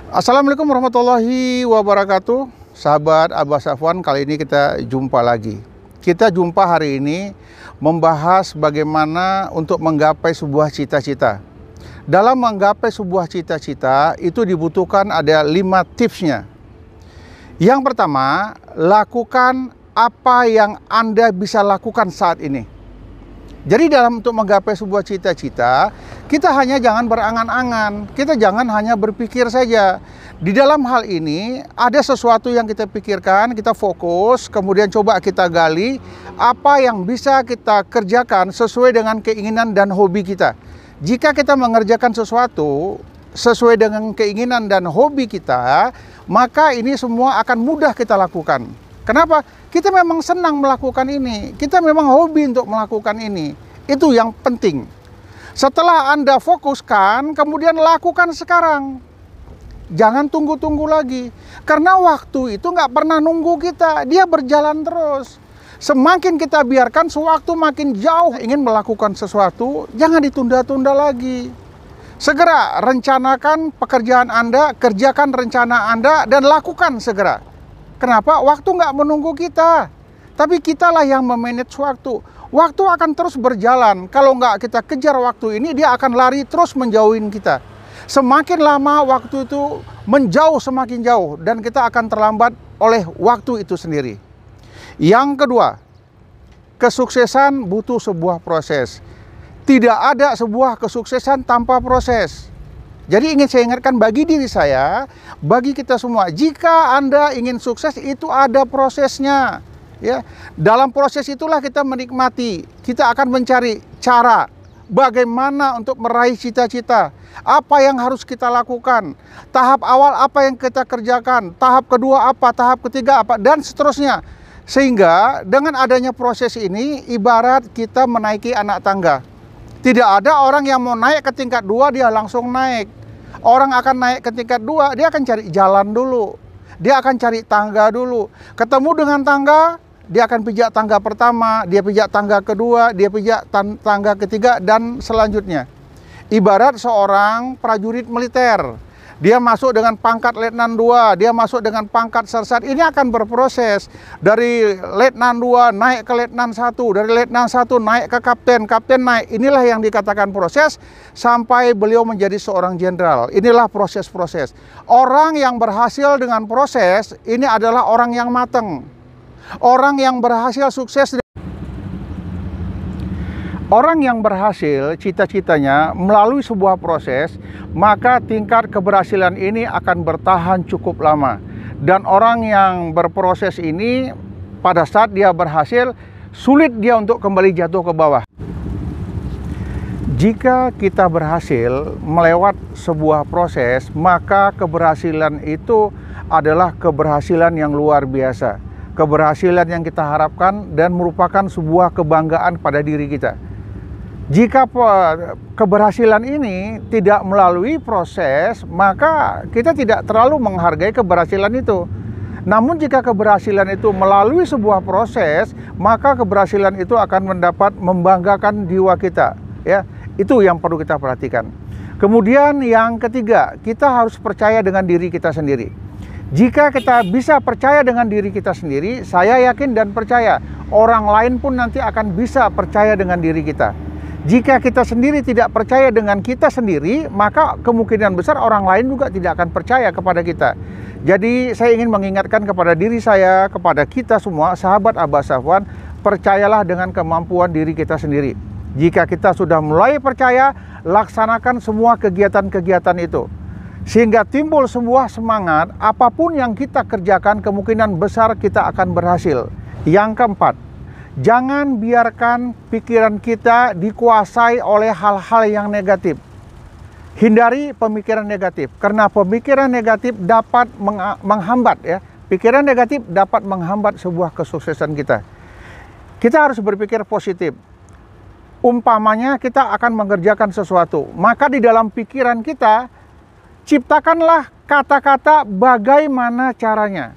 Assalamualaikum warahmatullahi wabarakatuh. Sahabat Abah Safwan, kali ini kita jumpa lagi. Kita jumpa hari ini membahas bagaimana untuk menggapai sebuah cita-cita. Dalam menggapai sebuah cita-cita itu dibutuhkan ada 5 tipsnya. Yang pertama, lakukan apa yang Anda bisa lakukan saat ini. Jadi dalam untuk menggapai sebuah cita-cita, kita hanya jangan berangan-angan, kita jangan hanya berpikir saja. Di dalam hal ini ada sesuatu yang kita pikirkan, kita fokus, kemudian coba kita gali apa yang bisa kita kerjakan sesuai dengan keinginan dan hobi kita. Jika kita mengerjakan sesuatu sesuai dengan keinginan dan hobi kita, maka ini semua akan mudah kita lakukan. Kenapa? Kita memang senang melakukan ini. Kita memang hobi untuk melakukan ini. Itu yang penting. Setelah Anda fokuskan, kemudian lakukan sekarang. Jangan tunggu-tunggu lagi. Karena waktu itu nggak pernah nunggu kita. Dia berjalan terus. Semakin kita biarkan, sewaktu makin jauh ingin melakukan sesuatu, jangan ditunda-tunda lagi. Segera rencanakan pekerjaan Anda, kerjakan rencana Anda, dan lakukan segera. Kenapa? Waktu nggak menunggu kita, tapi kitalah yang memanage waktu. Waktu akan terus berjalan. Kalau nggak kita kejar waktu ini, dia akan lari terus menjauhin kita. Semakin lama waktu itu menjauh semakin jauh, dan kita akan terlambat oleh waktu itu sendiri. Yang kedua, kesuksesan butuh sebuah proses. Tidak ada sebuah kesuksesan tanpa proses. Jadi ingin saya ingatkan bagi diri saya, bagi kita semua, jika Anda ingin sukses itu ada prosesnya. Ya, dalam proses itulah kita menikmati, kita akan mencari cara bagaimana untuk meraih cita-cita, apa yang harus kita lakukan, tahap awal apa yang kita kerjakan, tahap kedua apa, tahap ketiga apa, dan seterusnya. Sehingga dengan adanya proses ini ibarat kita menaiki anak tangga. Tidak ada orang yang mau naik ke tingkat 2 dia langsung naik. Orang akan naik ke tingkat 2, dia akan cari jalan dulu. Dia akan cari tangga dulu. Ketemu dengan tangga, dia akan pijak tangga pertama, dia pijak tangga kedua, dia pijak tangga ketiga, dan selanjutnya. Ibarat seorang prajurit militer. Dia masuk dengan pangkat letnan 2, dia masuk dengan pangkat sersat. Ini akan berproses. Dari letnan 2 naik ke letnan 1, dari letnan 1 naik ke kapten, kapten naik. Inilah yang dikatakan proses sampai beliau menjadi seorang jenderal. Inilah proses-proses. Orang yang berhasil dengan proses ini adalah orang yang matang. Orang yang berhasil sukses. Orang yang berhasil cita-citanya melalui sebuah proses, maka tingkat keberhasilan ini akan bertahan cukup lama. Dan orang yang berproses ini pada saat dia berhasil, sulit dia untuk kembali jatuh ke bawah. Jika kita berhasil melewat sebuah proses, maka keberhasilan itu adalah keberhasilan yang luar biasa. Keberhasilan yang kita harapkan dan merupakan sebuah kebanggaan pada diri kita. Jika keberhasilan ini tidak melalui proses, maka kita tidak terlalu menghargai keberhasilan itu. Namun jika keberhasilan itu melalui sebuah proses, maka keberhasilan itu akan membanggakan jiwa kita. Ya, itu yang perlu kita perhatikan. Kemudian yang ketiga, kita harus percaya dengan diri kita sendiri. Jika kita bisa percaya dengan diri kita sendiri, saya yakin dan percaya orang lain pun nanti akan bisa percaya dengan diri kita. Jika kita sendiri tidak percaya dengan kita sendiri, maka kemungkinan besar orang lain juga tidak akan percaya kepada kita. Jadi saya ingin mengingatkan kepada diri saya, kepada kita semua, sahabat Abah Safwan, percayalah dengan kemampuan diri kita sendiri. Jika kita sudah mulai percaya, laksanakan semua kegiatan-kegiatan itu. Sehingga timbul sebuah semangat, apapun yang kita kerjakan kemungkinan besar kita akan berhasil. Yang keempat, jangan biarkan pikiran kita dikuasai oleh hal-hal yang negatif. Hindari pemikiran negatif, karena pemikiran negatif dapat menghambat ya. Pikiran negatif dapat menghambat sebuah kesuksesan kita. Kita harus berpikir positif. Umpamanya kita akan mengerjakan sesuatu, maka di dalam pikiran kita, ciptakanlah kata-kata bagaimana caranya.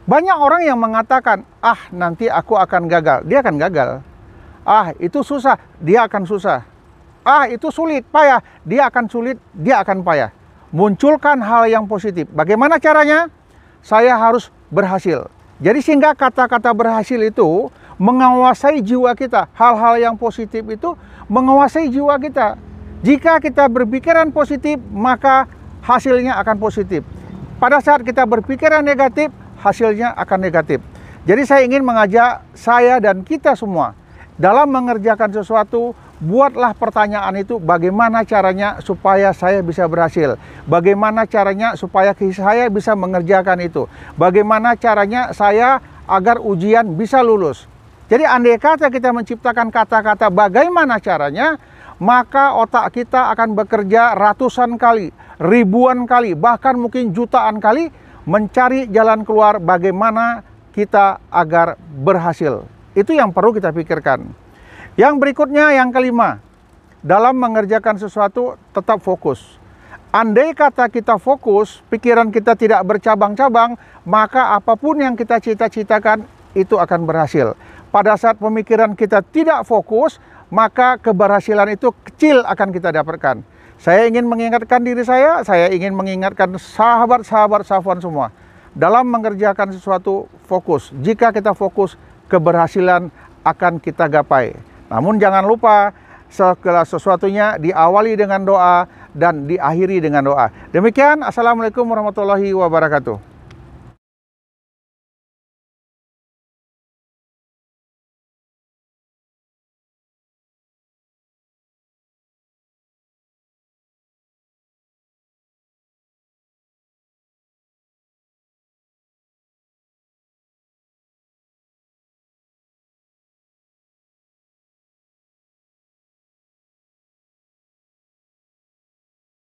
Banyak orang yang mengatakan, nanti aku akan gagal. Dia akan gagal. Itu susah, dia akan susah. Itu sulit, payah, dia akan sulit, dia akan payah. Munculkan hal yang positif. Bagaimana caranya? Saya harus berhasil. Jadi sehingga kata-kata berhasil itu menguasai jiwa kita. Hal-hal yang positif itu menguasai jiwa kita. Jika kita berpikiran positif, maka hasilnya akan positif. Pada saat kita berpikiran negatif, hasilnya akan negatif. Jadi saya ingin mengajak saya dan kita semua dalam mengerjakan sesuatu, buatlah pertanyaan itu bagaimana caranya supaya saya bisa berhasil. Bagaimana caranya supaya saya bisa mengerjakan itu. Bagaimana caranya saya agar ujian bisa lulus. Jadi andai kata kita menciptakan kata-kata bagaimana caranya, maka otak kita akan bekerja ratusan kali, ribuan kali, bahkan mungkin jutaan kali mencari jalan keluar bagaimana kita agar berhasil. Itu yang perlu kita pikirkan. Yang berikutnya, yang kelima, dalam mengerjakan sesuatu tetap fokus. Andai kata kita fokus, pikiran kita tidak bercabang-cabang, maka apapun yang kita cita-citakan itu akan berhasil. Pada saat pemikiran kita tidak fokus, maka keberhasilan itu kecil akan kita dapatkan. Saya ingin mengingatkan diri saya ingin mengingatkan sahabat-sahabat Safwan semua. Dalam mengerjakan sesuatu, fokus. Jika kita fokus, keberhasilan akan kita gapai. Namun jangan lupa, segala sesuatunya diawali dengan doa dan diakhiri dengan doa. Demikian, Assalamualaikum warahmatullahi wabarakatuh.